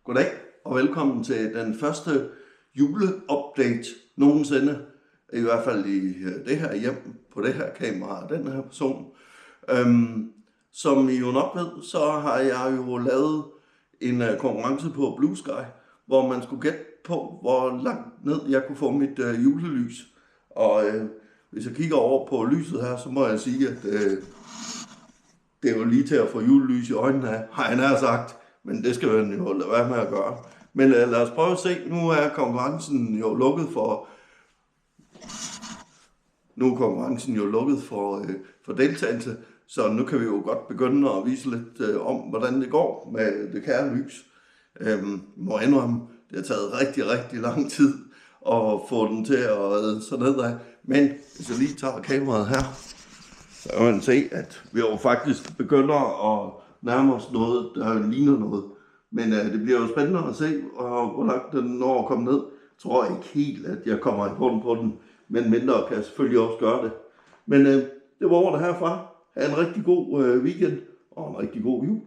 Goddag og velkommen til den første juleupdate nogensinde, i hvert fald i det her hjem, på det her kamera og den her person. Som I jo nok ved, så har jeg jo lavet en konkurrence på Blue Sky, hvor man skulle gætte på, hvor langt ned jeg kunne få mit julelys. Og hvis jeg kigger over på lyset her, så må jeg sige, at det er jo lige til at få julelys i øjnene af, har jeg nær sagt. Men det skal man jo lade være med at gøre. Men lad os prøve at se. Nu er konkurrencen jo lukket for deltagelse. Så nu kan vi jo godt begynde at vise lidt om, hvordan det går med det kære lys. Må indrømme, det har taget rigtig lang tid at få den til at så nedad. Men hvis jeg lige tager kameraet her, så kan man se, at vi jo faktisk begynder at nærme os noget, der ligner noget. Men det bliver jo spændende at se, hvor langt den når at komme ned. Jeg tror ikke helt, at jeg kommer i bunden på den, men mindre kan jeg selvfølgelig også gøre det. Men det var ordene herfra. Ha' en rigtig god weekend og en rigtig god jul.